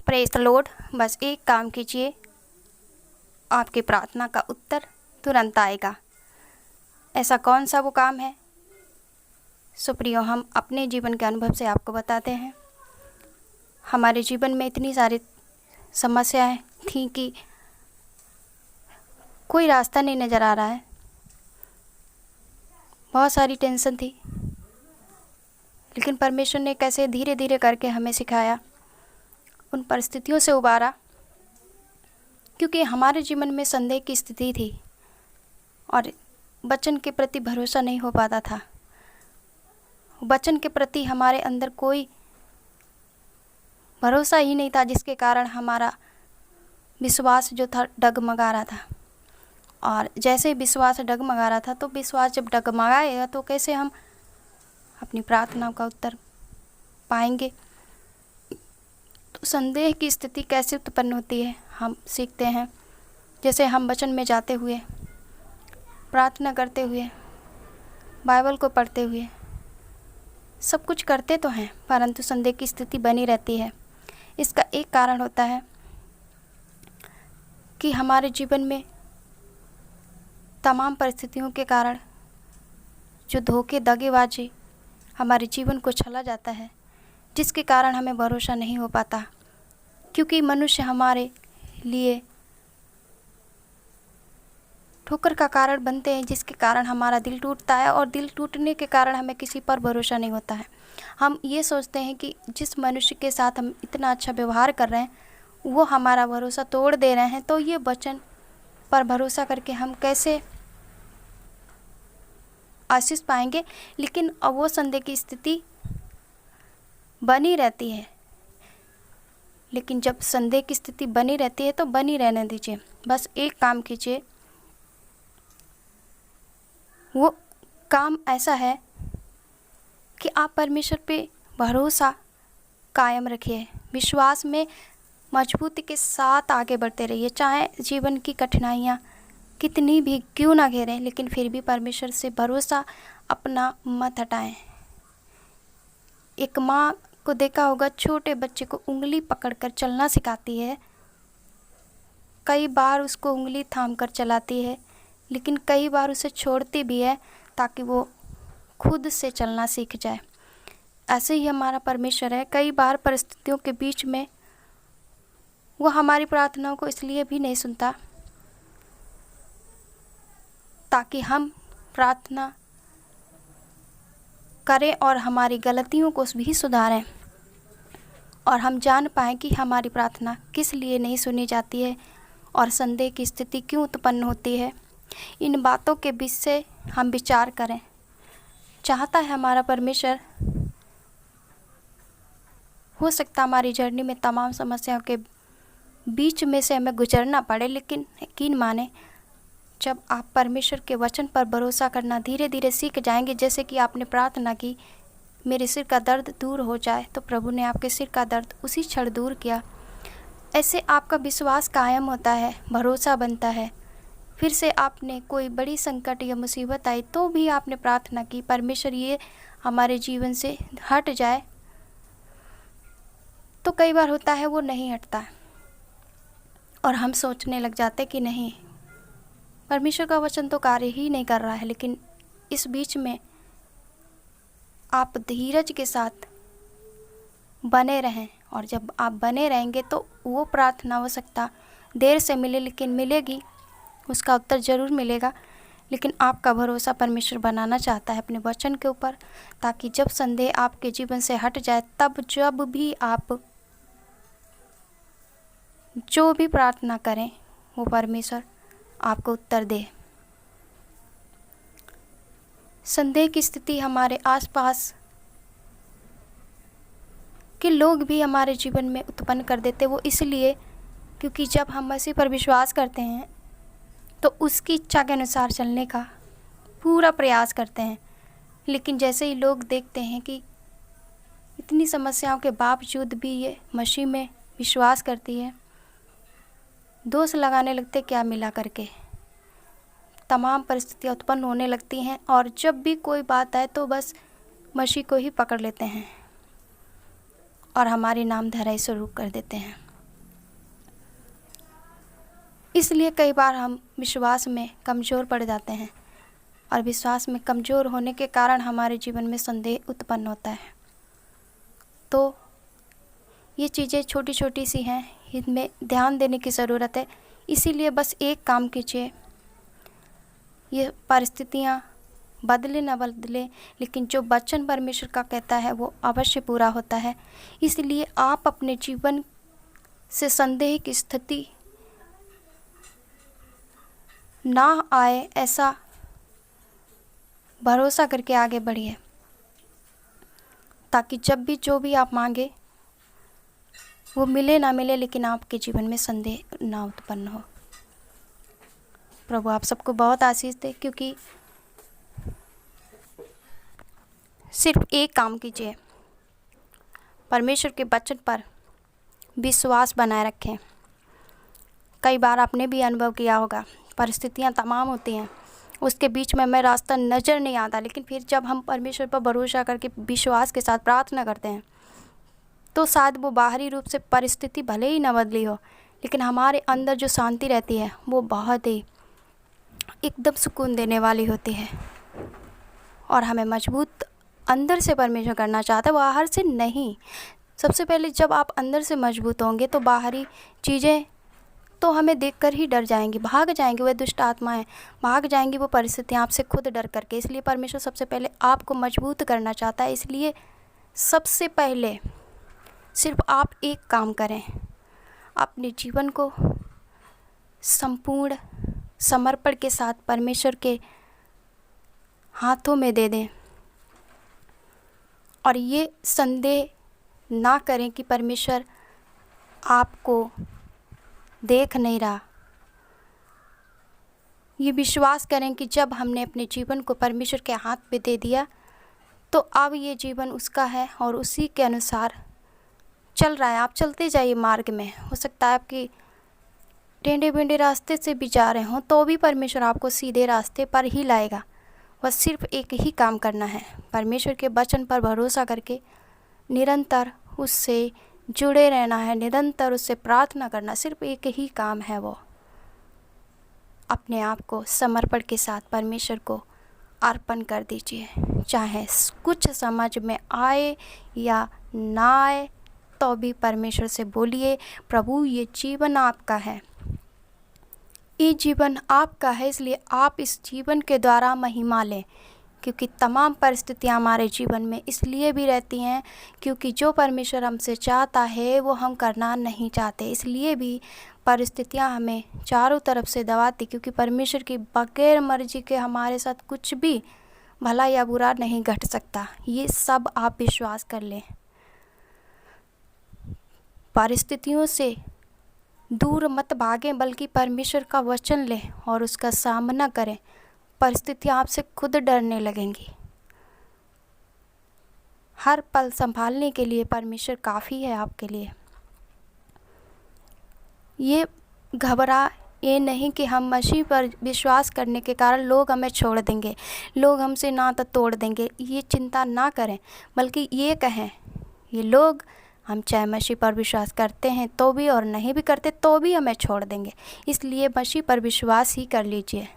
Praise the Lord. बस एक काम कीजिए, आपकी प्रार्थना का उत्तर तुरंत आएगा। ऐसा कौन सा वो काम है? सुप्रियो, हम अपने जीवन के अनुभव से आपको बताते हैं। हमारे जीवन में इतनी सारी समस्याएं थी कि कोई रास्ता नहीं नज़र आ रहा है। बहुत सारी टेंशन थी, लेकिन परमेश्वर ने कैसे धीरे धीरे करके हमें सिखाया, उन परिस्थितियों से उबारा, क्योंकि हमारे जीवन में संदेह की स्थिति थी और वचन के प्रति भरोसा नहीं हो पाता था। वचन के प्रति हमारे अंदर कोई भरोसा ही नहीं था, जिसके कारण हमारा विश्वास जो था डगमगा रहा था। और जैसे ही विश्वास डगमगा रहा था, तो विश्वास जब डगमगाएगा तो कैसे हम अपनी प्रार्थना का उत्तर पाएंगे। तो संदेह की स्थिति कैसे उत्पन्न होती है, हम सीखते हैं। जैसे हम वचन में जाते हुए, प्रार्थना करते हुए, बाइबल को पढ़ते हुए सब कुछ करते तो हैं, परंतु संदेह की स्थिति बनी रहती है। इसका एक कारण होता है कि हमारे जीवन में तमाम परिस्थितियों के कारण जो धोखे दगेबाजी हमारे जीवन को छला जाता है, जिसके कारण हमें भरोसा नहीं हो पाता। क्योंकि मनुष्य हमारे लिए ठोकर का कारण बनते हैं, जिसके कारण हमारा दिल टूटता है, और दिल टूटने के कारण हमें किसी पर भरोसा नहीं होता है। हम ये सोचते हैं कि जिस मनुष्य के साथ हम इतना अच्छा व्यवहार कर रहे हैं, वो हमारा भरोसा तोड़ दे रहे हैं, तो ये वचन पर भरोसा करके हम कैसे आशीष पाएंगे। लेकिन अब वो संदेह की स्थिति बनी रहती है। लेकिन जब संदेह की स्थिति बनी रहती है तो बनी रहने दीजिए। बस एक काम कीजिए, वो काम ऐसा है कि आप परमेश्वर पे भरोसा कायम रखिए, विश्वास में मजबूती के साथ आगे बढ़ते रहिए। चाहे जीवन की कठिनाइयाँ कितनी भी क्यों ना घेरें, लेकिन फिर भी परमेश्वर से भरोसा अपना मत हटाएं। एक माँ को देखा होगा, छोटे बच्चे को उंगली पकड़कर चलना सिखाती है। कई बार उसको उंगली थाम कर चलाती है, लेकिन कई बार उसे छोड़ती भी है ताकि वो खुद से चलना सीख जाए। ऐसे ही हमारा परमेश्वर है। कई बार परिस्थितियों के बीच में वो हमारी प्रार्थनाओं को इसलिए भी नहीं सुनता ताकि हम प्रार्थना करें और हमारी गलतियों को भी सुधारें, और हम जान पाएँ कि हमारी प्रार्थना किस लिए नहीं सुनी जाती है और संदेह की स्थिति क्यों उत्पन्न होती है। इन बातों के बीच से हम विचार करें। चाहता है हमारा परमेश्वर, हो सकता हमारी जर्नी में तमाम समस्याओं के बीच में से हमें गुजरना पड़े, लेकिन यकीन माने, जब आप परमेश्वर के वचन पर भरोसा करना धीरे धीरे सीख जाएंगे, जैसे कि आपने प्रार्थना की, मेरे सिर का दर्द दूर हो जाए, तो प्रभु ने आपके सिर का दर्द उसी क्षण दूर किया। ऐसे आपका विश्वास कायम होता है, भरोसा बनता है। फिर से आपने कोई बड़ी संकट या मुसीबत आई तो भी आपने प्रार्थना की, परमेश्वर ये हमारे जीवन से हट जाए, तो कई बार होता है वो नहीं हटता और हम सोचने लग जाते कि नहीं, परमेश्वर का वचन तो कार्य ही नहीं कर रहा है। लेकिन इस बीच में आप धीरज के साथ बने रहें, और जब आप बने रहेंगे तो वो प्रार्थना हो सकता देर से मिले, लेकिन मिलेगी, उसका उत्तर ज़रूर मिलेगा। लेकिन आपका भरोसा परमेश्वर बनाना चाहता है अपने वचन के ऊपर, ताकि जब संदेह आपके जीवन से हट जाए, तब जब भी आप जो भी प्रार्थना करें, वो परमेश्वर आपको उत्तर दे। संदेह की स्थिति हमारे आसपास के लोग भी हमारे जीवन में उत्पन्न कर देते। वो इसलिए क्योंकि जब हम मसीह पर विश्वास करते हैं तो उसकी इच्छा के अनुसार चलने का पूरा प्रयास करते हैं। लेकिन जैसे ही लोग देखते हैं कि इतनी समस्याओं के बावजूद भी ये मसीह में विश्वास करती है, दोष लगाने लगते, क्या मिला करके तमाम परिस्थितियाँ उत्पन्न होने लगती हैं, और जब भी कोई बात आए तो बस मसीह को ही पकड़ लेते हैं और हमारी नाम धराई शुरू कर देते हैं। इसलिए कई बार हम विश्वास में कमज़ोर पड़ जाते हैं और विश्वास में कमज़ोर होने के कारण हमारे जीवन में संदेह उत्पन्न होता है। तो ये चीज़ें छोटी छोटी सी हैं, इनमें ध्यान देने की ज़रूरत है। इसीलिए बस एक काम कीजिए, ये परिस्थितियाँ बदले न बदले, लेकिन जो वचन परमेश्वर का कहता है वो अवश्य पूरा होता है। इसलिए आप अपने जीवन से संदेह की स्थिति ना आए, ऐसा भरोसा करके आगे बढ़िए, ताकि जब भी जो भी आप मांगे वो मिले ना मिले, लेकिन आपके जीवन में संदेह ना उत्पन्न हो। प्रभु आप सबको बहुत आशीष दे, क्योंकि सिर्फ एक काम कीजिए, परमेश्वर के वचन पर विश्वास बनाए रखें। कई बार आपने भी अनुभव किया होगा, परिस्थितियां तमाम होती हैं, उसके बीच में हमें रास्ता नज़र नहीं आता, लेकिन फिर जब हम परमेश्वर पर भरोसा करके विश्वास के साथ प्रार्थना करते हैं तो शायद वो बाहरी रूप से परिस्थिति भले ही न बदली हो, लेकिन हमारे अंदर जो शांति रहती है वो बहुत ही एकदम सुकून देने वाली होती है और हमें मजबूत अंदर से परमेश्वर करना चाहता है, बाहर से नहीं। सबसे पहले जब आप अंदर से मजबूत होंगे तो बाहरी चीज़ें तो हमें देखकर ही डर जाएंगी, भाग जाएंगी, वह दुष्ट आत्माएं भाग जाएंगी, वो परिस्थितियाँ आपसे खुद डर करके। इसलिए परमेश्वर सबसे पहले आपको मजबूत करना चाहता है। इसलिए सबसे पहले सिर्फ आप एक काम करें, अपने जीवन को संपूर्ण समर्पण के साथ परमेश्वर के हाथों में दे दें और ये संदेह ना करें कि परमेश्वर आपको देख नहीं रहा। ये विश्वास करें कि जब हमने अपने जीवन को परमेश्वर के हाथ पे दे दिया तो अब ये जीवन उसका है और उसी के अनुसार चल रहा है। आप चलते जाइए मार्ग में, हो सकता है आपकी टेढ़े बेंडे रास्ते से भी जा रहे हों तो भी परमेश्वर आपको सीधे रास्ते पर ही लाएगा। बस सिर्फ एक ही काम करना है, परमेश्वर के वचन पर भरोसा करके निरंतर उससे जुड़े रहना है, निरंतर उससे प्रार्थना करना। सिर्फ एक ही काम है, वो अपने आप को समर्पण के साथ परमेश्वर को अर्पण कर दीजिए। चाहे कुछ समझ में आए या ना आए तो भी परमेश्वर से बोलिए, प्रभु ये जीवन आपका है, ये जीवन आपका है, इसलिए आप इस जीवन के द्वारा महिमा लें। क्योंकि तमाम परिस्थितियाँ हमारे जीवन में इसलिए भी रहती हैं क्योंकि जो परमेश्वर हमसे चाहता है वो हम करना नहीं चाहते, इसलिए भी परिस्थितियाँ हमें चारों तरफ से दबाती, क्योंकि परमेश्वर की बगैर मर्जी के हमारे साथ कुछ भी भला या बुरा नहीं घट सकता। ये सब आप विश्वास कर लें। परिस्थितियों से दूर मत भागें, बल्कि परमेश्वर का वचन लें और उसका सामना करें। परिस्थितियाँ आपसे खुद डरने लगेंगी। हर पल संभालने के लिए परमेश्वर काफ़ी है आपके लिए। ये घबरा ये नहीं कि हम मसीह पर विश्वास करने के कारण लोग हमें छोड़ देंगे, लोग हमसे नाता तोड़ देंगे, ये चिंता ना करें, बल्कि ये कहें, ये लोग हम चाहे मसीह पर विश्वास करते हैं तो भी और नहीं भी करते तो भी हमें छोड़ देंगे, इसलिए मसीह पर विश्वास ही कर लीजिए।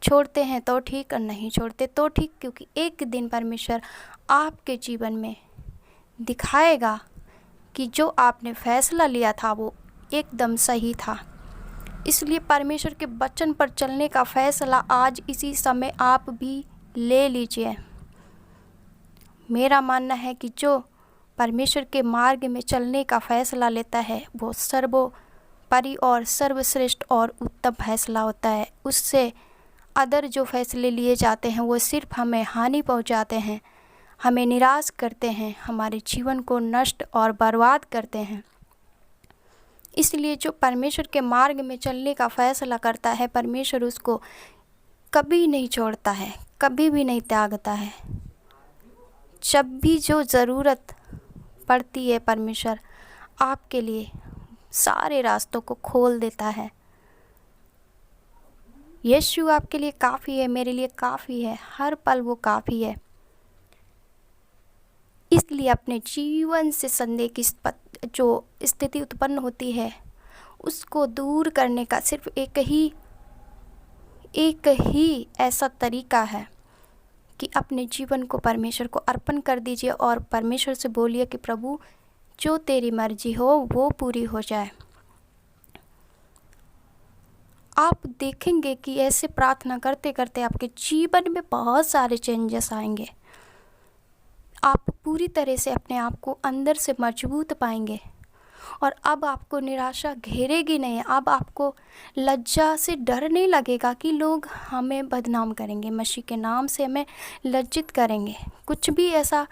छोड़ते हैं तो ठीक और नहीं छोड़ते तो ठीक, क्योंकि एक दिन परमेश्वर आपके जीवन में दिखाएगा कि जो आपने फैसला लिया था वो एकदम सही था। इसलिए परमेश्वर के वचन पर चलने का फैसला आज इसी समय आप भी ले लीजिए। मेरा मानना है कि जो परमेश्वर के मार्ग में चलने का फैसला लेता है वो सर्वोपरि और सर्वश्रेष्ठ और उत्तम फैसला होता है। उससे अदर जो फैसले लिए जाते हैं वो सिर्फ हमें हानि पहुंचाते हैं, हमें निराश करते हैं, हमारे जीवन को नष्ट और बर्बाद करते हैं। इसलिए जो परमेश्वर के मार्ग में चलने का फैसला करता है, परमेश्वर उसको कभी नहीं छोड़ता है, कभी भी नहीं त्यागता है। जब भी जो ज़रूरत पड़ती है परमेश्वर आपके लिए सारे रास्तों को खोल देता है। यीशु आपके लिए काफ़ी है, मेरे लिए काफ़ी है, हर पल वो काफ़ी है। इसलिए अपने जीवन से संदेह की जो स्थिति उत्पन्न होती है उसको दूर करने का सिर्फ एक ही ऐसा तरीका है कि अपने जीवन को परमेश्वर को अर्पण कर दीजिए और परमेश्वर से बोलिए कि प्रभु जो तेरी मर्जी हो वो पूरी हो जाए। आप देखेंगे कि ऐसे प्रार्थना करते करते आपके जीवन में बहुत सारे चेंजेस आएंगे। आप पूरी तरह से अपने आप को अंदर से मजबूत पाएंगे और अब आपको निराशा घेरेगी नहीं। अब आपको लज्जा से डर नहीं लगेगा कि लोग हमें बदनाम करेंगे, मसीह के नाम से हमें लज्जित करेंगे। कुछ भी ऐसा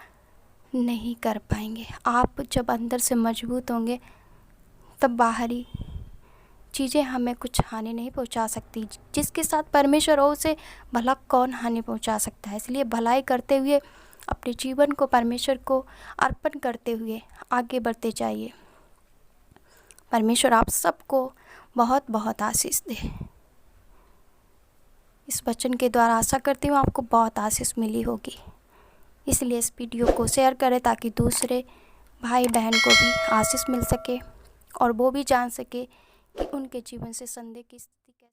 नहीं कर पाएंगे। आप जब अंदर से मजबूत होंगे तब बाहरी चीज़ें हमें कुछ हानि नहीं पहुंचा सकती। जिसके साथ परमेश्वर हो उसे भला कौन हानि पहुंचा सकता है। इसलिए भलाई करते हुए अपने जीवन को परमेश्वर को अर्पण करते हुए आगे बढ़ते जाइए। परमेश्वर आप सबको बहुत बहुत आशीष दे। इस वचन के द्वारा आशा करती हूँ आपको बहुत आशीष मिली होगी। इसलिए इस वीडियो को शेयर करें ताकि दूसरे भाई बहन को भी आशीष मिल सके और वो भी जान सके कि उनके जीवन से संदेह किस